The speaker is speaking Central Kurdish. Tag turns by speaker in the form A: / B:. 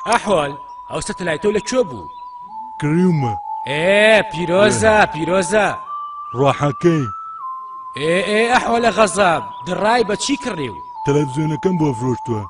A: احوال او ستلايتو لتشوبو
B: كريمة
A: بيروزا
B: راحكي
A: احوال غصاب دراي بتشي كريو
B: تلفزيون كم بفروشتوها